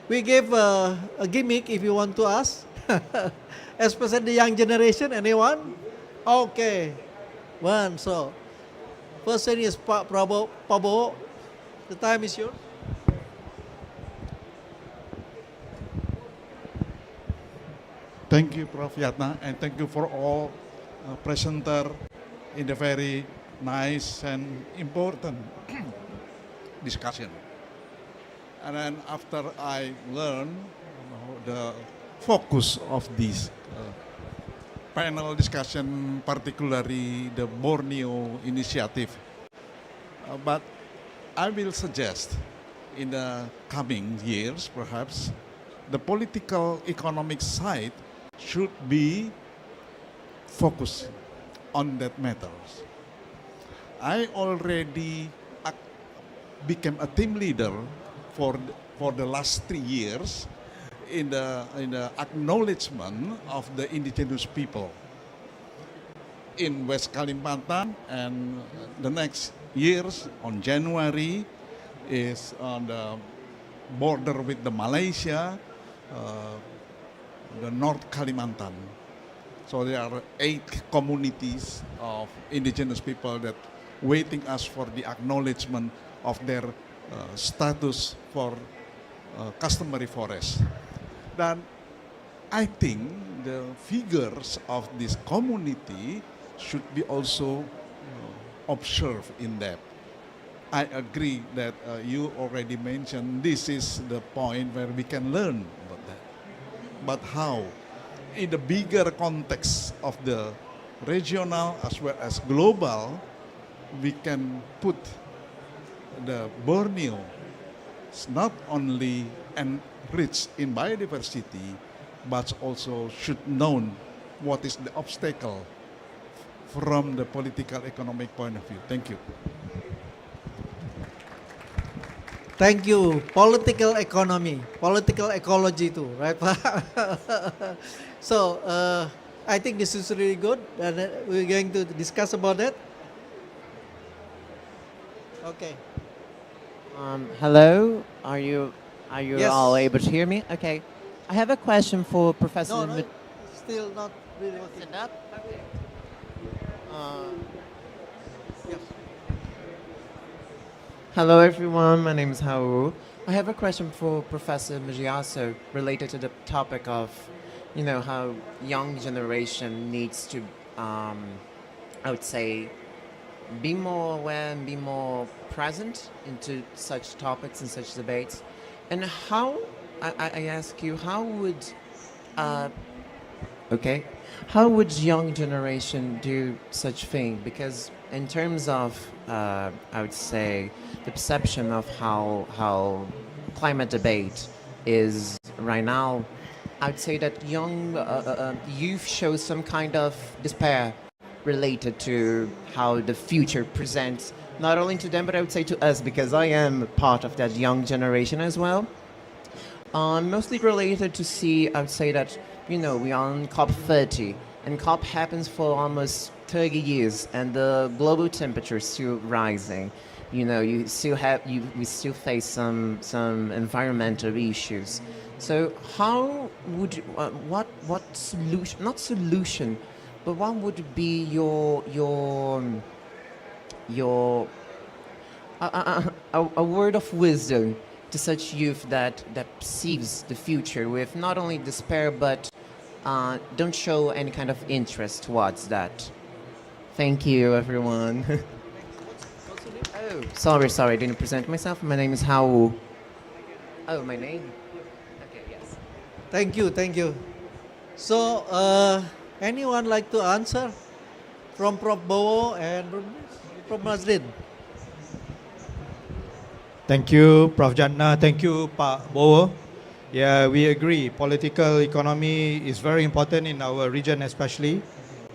We gave a gimmick if you want to ask, especially the young generation. Anyone? Okay, one. So first thing is Pak Prabowo. The time is yours. Thank you, Prof. Yatna, and thank you for all presenter in the very nice and important discussion. And then after I learned the focus of this panel discussion, particularly the Borneo initiative, but I will suggest in the coming years, perhaps, the political economic side should be focused on that matters. I already became a team leader for the last 3 years in the acknowledgement of the indigenous people in West Kalimantan, and the next years on January is on the border with the Malaysia, the North Kalimantan. So there are 8 communities of indigenous people that waiting us for the acknowledgement of their status for customary forest. Then I think the figures of this community should be also observed in depth. I agree that you already mentioned this is the point where we can learn about that. But how? In the bigger context of the regional as well as global, we can put the Borneo not only enriched in biodiversity, but also should know what is the obstacle from the political economic point of view. Thank you. Thank you. Political economy, political ecology too, right? So I think this is really good, and we're going to discuss about that. Okay. Hello, are you Yes. all able to hear me? Okay, I have a question for Professor. No, no, still not really working. Is it up? Okay. Yes. Hello everyone, my name is Hao. I have a question for Professor Mijiaso related to the topic of, how young generation needs to, I would say, be more aware and be more present into such topics and such debates. And how, I ask you, how would young generation do such thing? Because in terms of, I would say, the perception of how climate debate is right now, I would say that young youth shows some kind of despair related to how the future presents, not only to them, but I would say to us, because I am part of that young generation as well. Mostly related to see, I would say that, we are on COP30, and COP happens for almost 30 years, and the global temperature is still rising. We still face some environmental issues. So how would, what solution, not solution, but what would be your a word of wisdom to such youth that perceives the future with not only despair but don't show any kind of interest towards that? Thank you, everyone. Oh, sorry, I didn't present myself. My name is Hao. Oh, my name? Okay, yes. Thank you. So, anyone like to answer from Prof. Bowo and Prof. Mazlin? Thank you, Prof. Jatna. Thank you, Pak Bowo. Yeah, we agree. Political economy is very important in our region especially.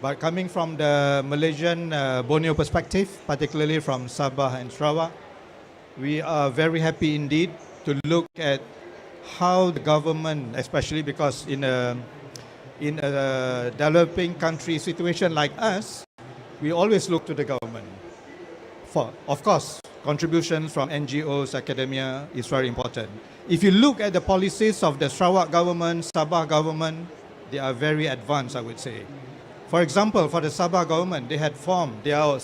But coming from the Malaysian Borneo perspective, particularly from Sabah and Sarawak, we are very happy indeed to look at how the government, especially because in a developing country situation like us, we always look to the government. For, of course, contributions from NGOs, academia is very important. If you look at the policies of the Sarawak government, Sabah government, they are very advanced, I would say. For example, for the Sabah government, they are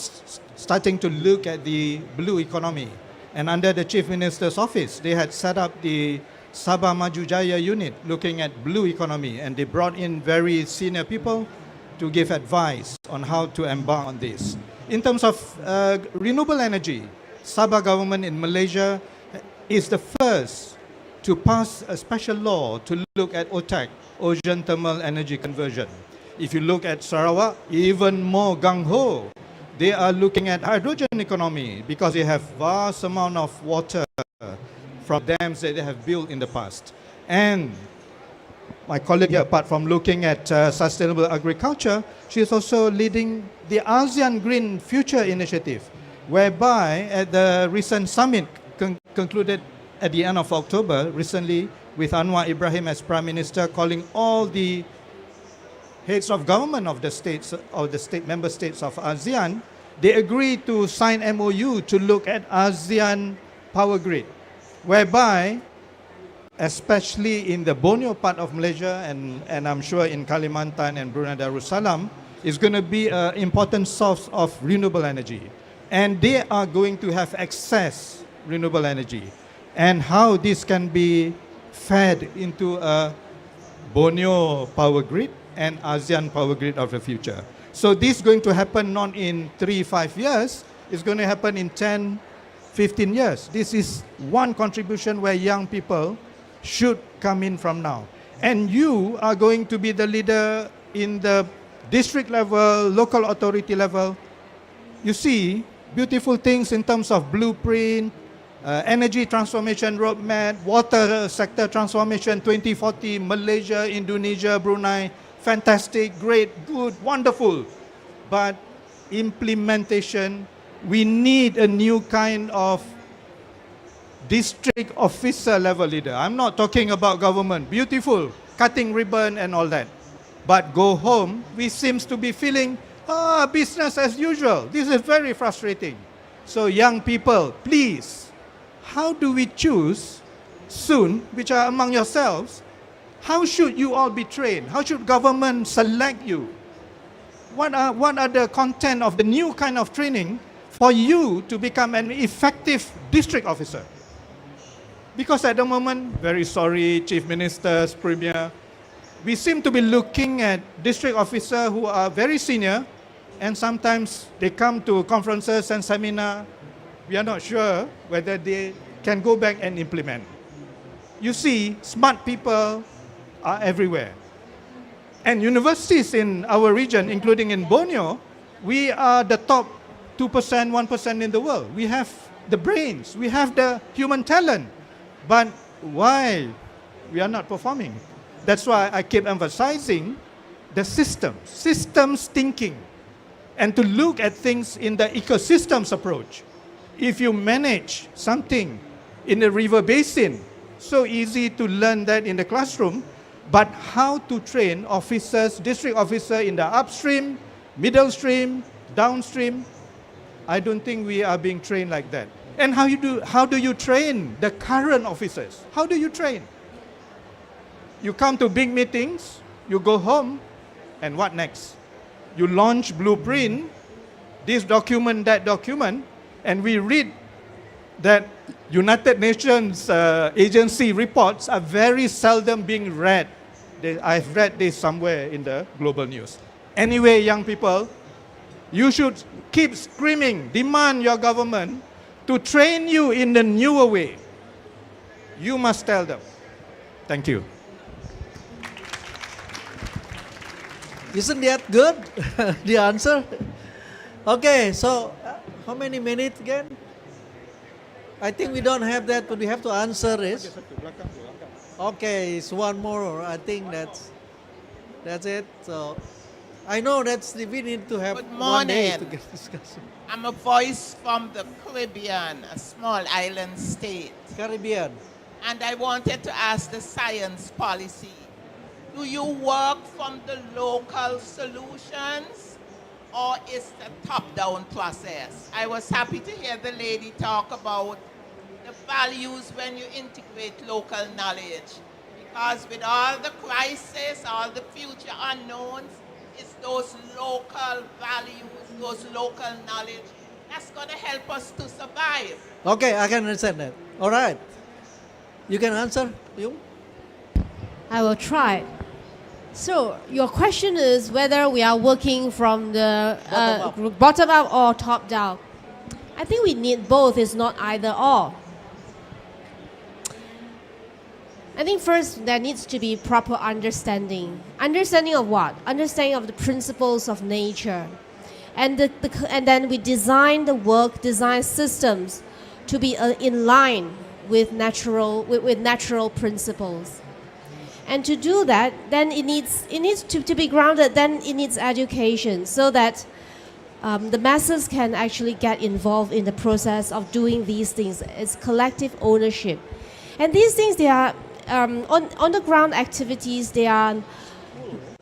starting to look at the blue economy. And under the Chief Minister's office, they had set up the Sabah Maju Jaya unit looking at blue economy, and they brought in very senior people to give advice on how to embark on this. In terms of renewable energy, Sabah government in Malaysia is the first to pass a special law to look at OTEC, Ocean Thermal Energy Conversion. If you look at Sarawak, even more gung-ho. They are looking at hydrogen economy because they have vast amount of water from dams that they have built in the past. And my colleague here, apart from looking at sustainable agriculture, she is also leading the ASEAN Green Future Initiative, whereby at the recent summit concluded at the end of October recently with Anwar Ibrahim as Prime Minister, calling all the heads of government of the states, of the member states of ASEAN, they agreed to sign MOU to look at ASEAN power grid, whereby, especially in the Borneo part of Malaysia and I'm sure in Kalimantan and Brunei Darussalam, is going to be an important source of renewable energy. And they are going to have access renewable energy. And how this can be fed into a Borneo power grid and ASEAN power grid of the future. So this is going to happen not in 3-5 years, it's going to happen in 10-15 years. This is one contribution where young people should come in from now. And you are going to be the leader in the district level, local authority level. You see beautiful things in terms of blueprint, energy transformation roadmap, water sector transformation 2040, Malaysia, Indonesia, Brunei. Fantastic, great, good, wonderful. But implementation, we need a new kind of district officer level leader. I'm not talking about government. Beautiful, cutting ribbon and all that. But go home, we seems to be feeling, business as usual. This is very frustrating. So young people, please, how do we choose soon, which are among yourselves, how should you all be trained? How should government select you? What are the content of the new kind of training for you to become an effective district officer? Because at the moment, very sorry, chief ministers, premier, we seem to be looking at district officers who are very senior, and sometimes they come to conferences and seminars. We are not sure whether they can go back and implement. You see, smart people are everywhere. And universities in our region, including in Borneo, we are the top 2%, 1% in the world. We have the brains, we have the human talent. But why we are not performing? That's why I keep emphasizing the systems thinking, and to look at things in the ecosystems approach. If you manage something in the river basin, so easy to learn that in the classroom, but how to train officers, district officer in the upstream, middle stream, downstream, I don't think we are being trained like that. And how do you train the current officers? How do you train? You come to big meetings, you go home, and what next? You launch blueprint, this document, that document, and we read that United Nations agency reports are very seldom being read. I've read this somewhere in the global news. Anyway, young people, you should keep screaming, demand your government to train you in the newer way. You must tell them. Thank you. Isn't that good? The answer? Okay, so how many minutes again? I think we don't have that, but we have to answer it. Okay, it's one more. I think that's it. So I know we need to have Good one day morning. to get discussion. I'm a voice from the Caribbean, a small island state. Caribbean. And I wanted to ask the science policy, do you work from the local solutions or is the top-down process? I was happy to hear the lady talk about the values when you integrate local knowledge. Because with all the crises, all the future unknowns, it's those local values, those local knowledge, that's going to help us to survive. Okay, I can understand that. All right. You can answer, Yung? I will try. So your question is whether we are working from the Bottom up. bottom up or top down. I think we need both. It's not either or. I think first there needs to be proper understanding. Understanding of what? Understanding of the principles of nature. And, and then we design the work, design systems to be in line with natural principles. And to do that, then it needs to be grounded, then it needs education so that the masses can actually get involved in the process of doing these things. It's collective ownership. And these things, they are on the ground activities, they are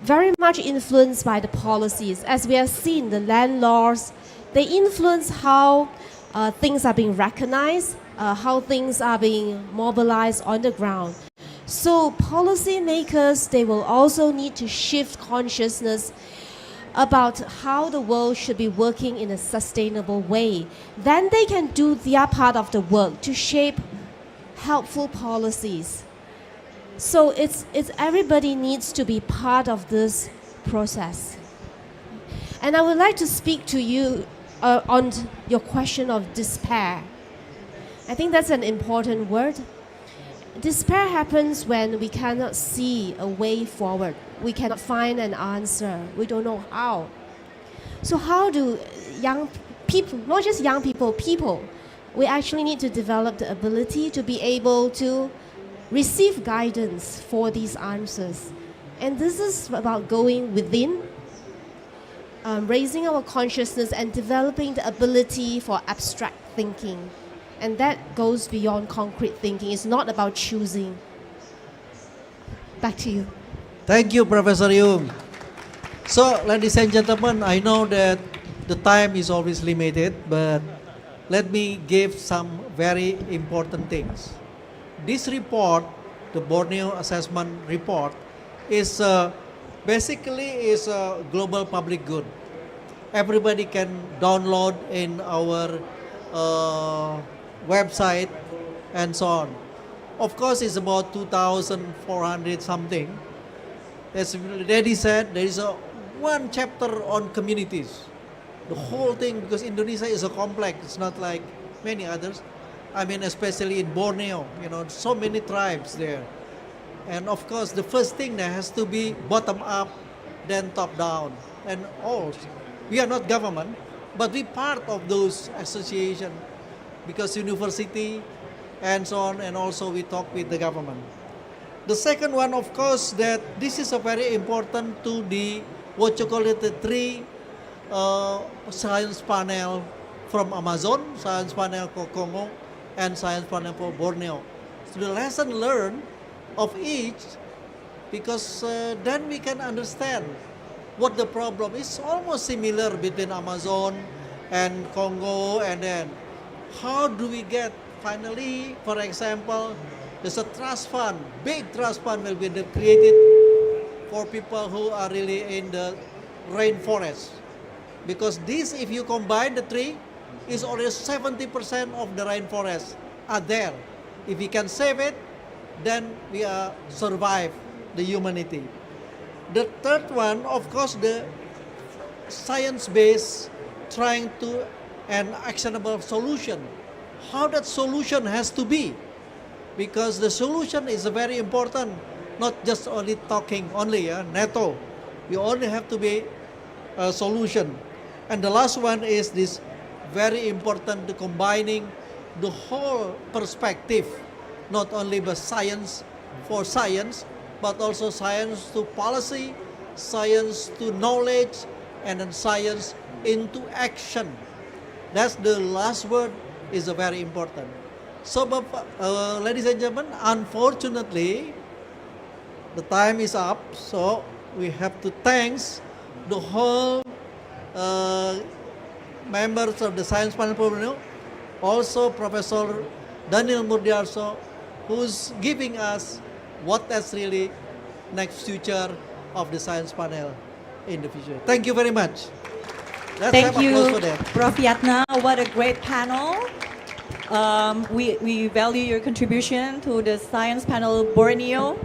very much influenced by the policies. As we have seen, the land laws, they influence how things are being recognized, how things are being mobilized on the ground. So policymakers, they will also need to shift consciousness about how the world should be working in a sustainable way. Then they can do their part of the work to shape helpful policies. So it's everybody needs to be part of this process. And I would like to speak to you on your question of despair. I think that's an important word. Despair happens when we cannot see a way forward. We cannot find an answer. We don't know how. So how do young people, not just young people, we actually need to develop the ability to be able to receive guidance for these answers. And this is about going within, raising our consciousness and developing the ability for abstract thinking. And that goes beyond concrete thinking. It's not about choosing. Back to you. Thank you, Professor Yoong. So, ladies and gentlemen, I know that the time is always limited, but let me give some very important things. This report, the Borneo Assessment Report, is basically is a global public good. Everybody can download in our website and so on. Of course, it's about 2,400 something. As Daddy said, there is one chapter on communities. The whole thing, because Indonesia is a complex, it's not like many others. I mean, especially in Borneo, so many tribes there. And of course, the first thing that has to be bottom up, then top down. And also, we are not government, but we part of those associations because university and so on, and also we talk with the government. The second one, of course, that this is a very important to the, what you call it, the three science panel from Amazon, science panel for Congo, and science panel for Borneo. So the lesson learned of each, because then we can understand what the problem is. Almost similar between Amazon and Congo, and then how do we get finally, for example, there's a trust fund, big trust fund will be created for people who are really in the rainforest. Because this, if you combine the three, is already 70% of the rainforest are there. If we can save it, then we survive the humanity. The third one, of course, the science-based, trying to an actionable solution. How that solution has to be, because the solution is very important, not just only talking only, NATO. We only have to be a solution. And the last one is this very important, the combining the whole perspective, not only the science for science, but also science to policy, science to knowledge, and then science into action. That's the last word, is very important. So, ladies and gentlemen, unfortunately, the time is up. So we have to thank the whole members of the Science Panel Borneo, also Professor Daniel Murdiarso, who's giving us what is really next future of the Science Panel in the future. Thank you very much. Let's Thank have you, applause for that. Prof. Yatna. What a great panel. We value your contribution to the Science Panel Borneo.